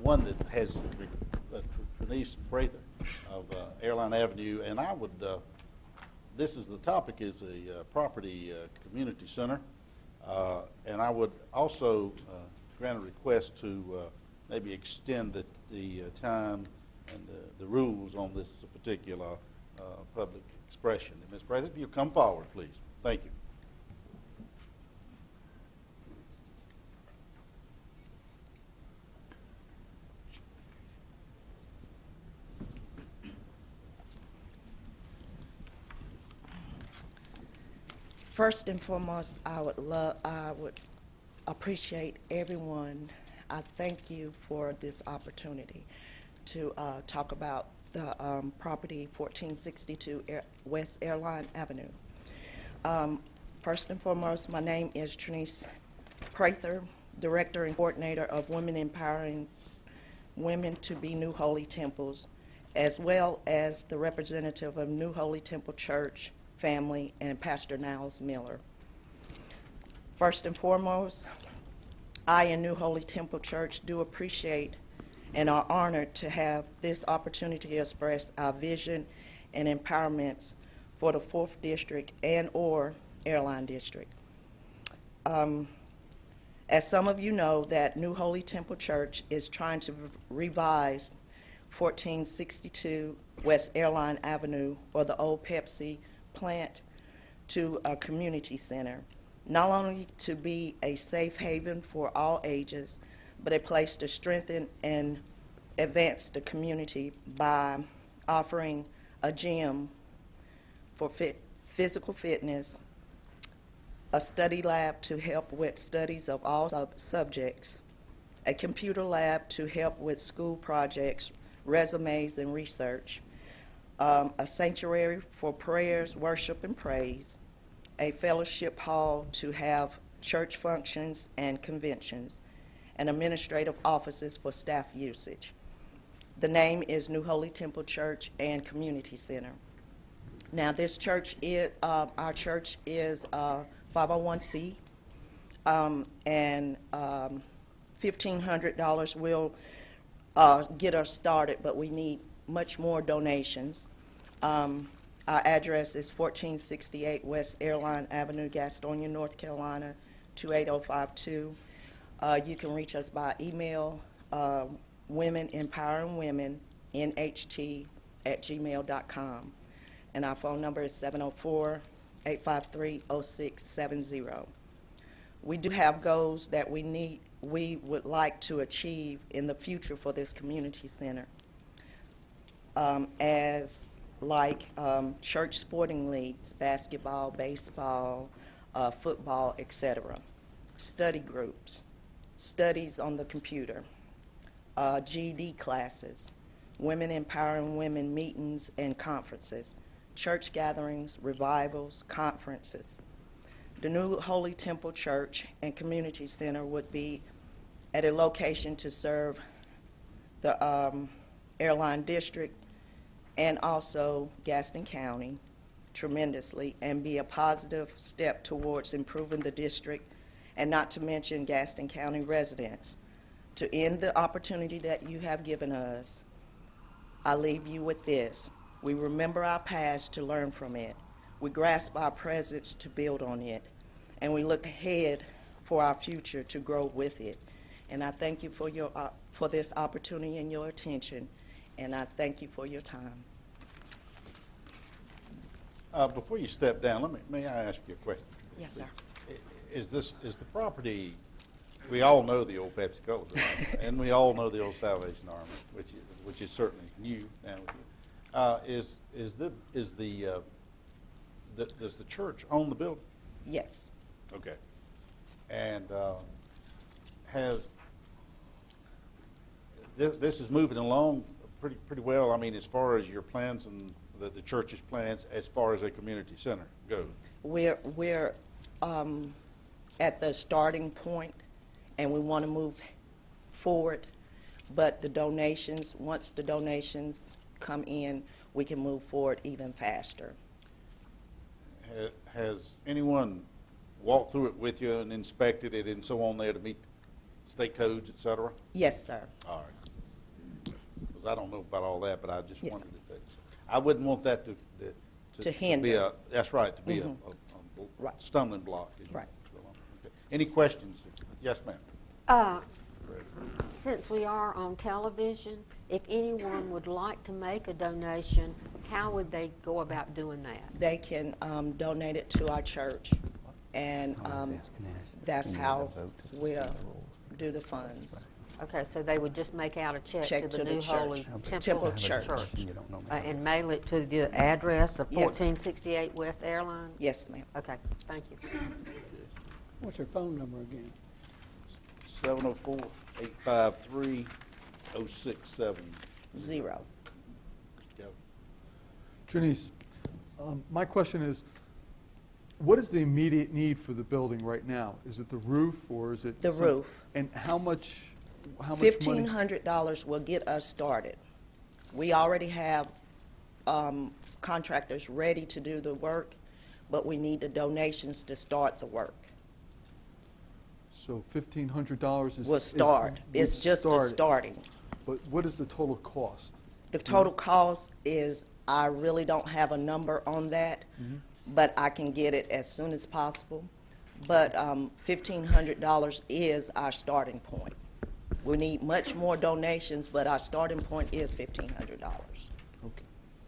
one that has Trinice Prather of Airline Avenue, and I would, this is the topic is a property community center, and I would also grant a request to maybe extend the time and the rules on this particular public expression. And Ms. Prather, if you'll come forward, please. Thank you. First and foremost, I would appreciate everyone. I thank you for this opportunity to talk about the property 1462 West Airline Avenue. First and foremost, my name is Trinice Prather, Director and Coordinator of Women Empowering Women to Be New Holy Temples, as well as the representative of New Holy Temple Church family and Pastor Niles Miller. First and foremost, I and New Holy Temple Church do appreciate and are honored to have this opportunity to express our vision and empowerments for the 4th District and or Airline District. As some of you know, that New Holy Temple Church is trying to revise 1462 West Airline Avenue, or the old Pepsi plant, to a community center, not only to be a safe haven for all ages, but a place to strengthen and advance the community by offering a gym for physical fitness, a study lab to help with studies of all subjects, a computer lab to help with school projects, resumes, and research, a sanctuary for prayers, worship, and praise, a fellowship hall to have church functions and conventions, and administrative offices for staff usage. The name is New Holy Temple Church and Community Center. Now, this church is, our church is 501c, and $1,500 will get us started, but we need much more donations. Our address is 1468 West Airline Avenue, Gastonia, North Carolina, 28052. You can reach us by email, Women Empowering Women, nht@gmail.com. And our phone number is 704-853-0670. We do have goals that we would like to achieve in the future for this community center, as church sporting leagues, basketball, baseball, football, etc., study groups, studies on the computer, GED classes, Women Empowering Women meetings and conferences, church gatherings, revivals, conferences. The New Holy Temple Church and Community Center would be at a location to serve the Airline District and also Gaston County tremendously, and be a positive step towards improving the district, and not to mention Gaston County residents. To end the opportunity that you have given us, I leave you with this. We remember our past to learn from it. We grasp our present to build on it. And we look ahead for our future to grow with it. And I thank you for for this opportunity and your attention. And I thank you for your time. Before you step down, may I ask you a question? Yes, sir. Is the property? We all know the old Pepsi Cola, and we all know the old Salvation Army, which is certainly new now. Does the church own the building? Yes. Okay. And this is moving along pretty well. I mean, as far as your plans and the church's plans, as far as a community center goes. We're at the starting point, and we want to move forward. But the donations, once the donations come in, we can move forward even faster. Has anyone walked through it with you and inspected it and so on there to meet state codes, et cetera? Yes, sir. All right. numbers. I don't know about all that, but I just Yes, wondered if that's, I wouldn't want that to To be hinder. a, that's right, to be a Right. stumbling block. as you Right. go along. Okay. Any questions? Yes, ma'am. Since we are on television, if anyone would like to make a donation, how would they go about doing that? They can donate it to our church, and that's how we'll do the funds. Okay, so they would just make out a check Check to the to the New Holy church. Temple Temple Church. And mail it to the address of Yes. 1468 West Airline? Yes, ma'am. Okay, thank you. What's your phone number again? 704-853-0670. 0. Mr. Galvin. Janice, my question is, what is the immediate need for the building right now? Is it the roof, or is it? The roof. And how much money? $1,500 will get us started. We already have contractors ready to do the work, but we need the donations to start the work. So $1,500 is. We'll start. It's just the starting. But what is the total cost? The total cost is, I really don't have a number on that, but I can get it as soon as possible. But $1,500 is our starting point. We need much more donations, but our starting point is $1,500. Okay,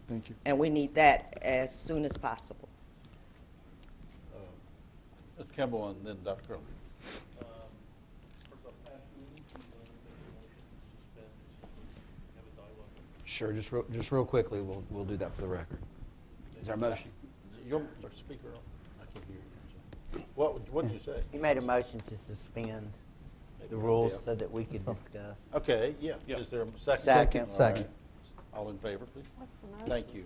thank you. And we need that as soon as possible. Mr. Kimball and then Dr. Curley. Sure, just real quickly, we'll do that for the record. Is our motion? Your speaker on. I can't hear you. What did you say? He made a motion to suspend the rules so that we could discuss. Okay, yeah. Is there a second? Second. All Second. right. All in favor, please? What's the motion? Thank you.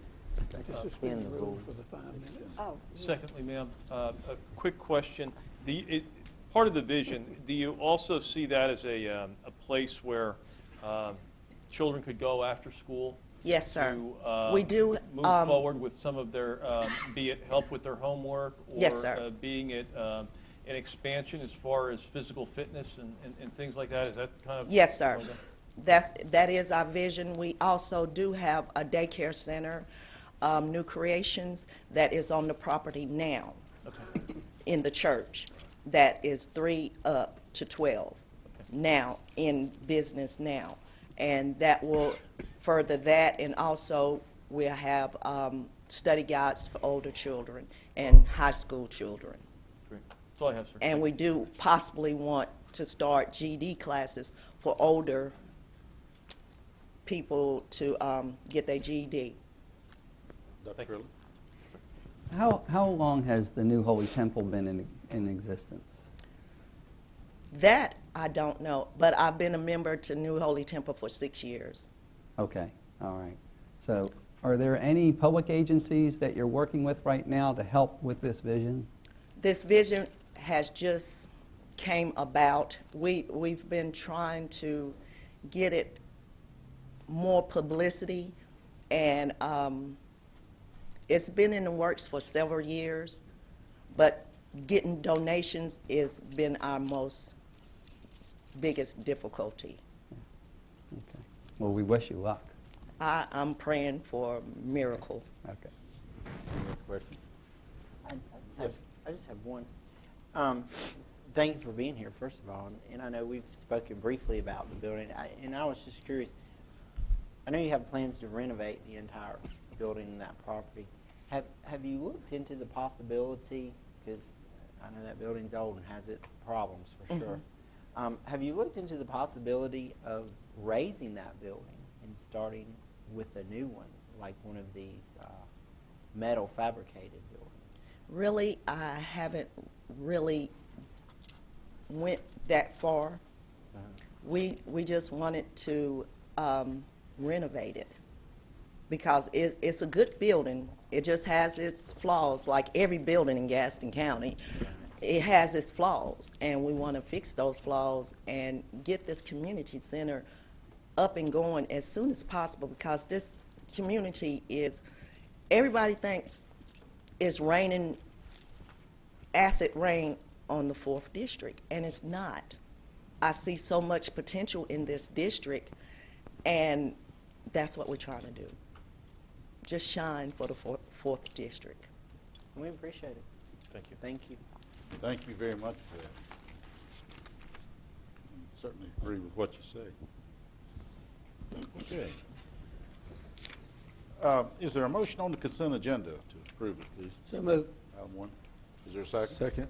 To suspend the rules. For the 5 minutes. Oh, Secondly, ma'am, a quick question. Part of the vision, do you also see that as a place where children could go after school? Yes, sir. To We do. move forward with some of their, be it help with their homework? Yes, sir. Or being it an expansion as far as physical fitness and things like that? Is that kind of? Yes, sir. That is our vision. We also do have a daycare center, New Creations, that is on the property now in the church. That is 3 up to 12 now, in business now. And that will further that, and also we'll have study guides for older children and high school children. Great. That's all I have, sir. And we do possibly want to start GED classes for older people to get their GED. Dr. Curley? How long has the New Holy Temple been in existence? That I don't know, but I've been a member to New Holy Temple for 6 years. Okay, all right. So are there any public agencies that you're working with right now to help with this vision? This vision has just came about. We've been trying to get it more publicity, and it's been in the works for several years, but getting donations has been our biggest difficulty. Okay. Well, we wish you luck. I'm praying for a miracle. Okay. Any other questions? I just have one. Thank you for being here, first of all. And I know we've spoken briefly about the building. And I was just curious. I know you have plans to renovate the entire building and that property. Have you looked into the possibility, because I know that building's old and has its problems for sure. Have you looked into the possibility of raising that building and starting with a new one, like one of these metal fabricated buildings? Really, I haven't really went that far. We just wanted to renovate it because it's a good building. It just has its flaws, like every building in Gaston County. It has its flaws, and we want to fix those flaws and get this community center up and going as soon as possible, because this community is, everybody thinks it's raining acid rain on the 4th District, and it's not. I see so much potential in this district, and that's what we're trying to do. Just shine for the fourth district. We appreciate it. Thank you. Thank you. Thank you very much for that. Certainly agree with what you say. Okay. Is there a motion on the consent agenda to approve it, please? So moved. Item 1. Is there a second? Second.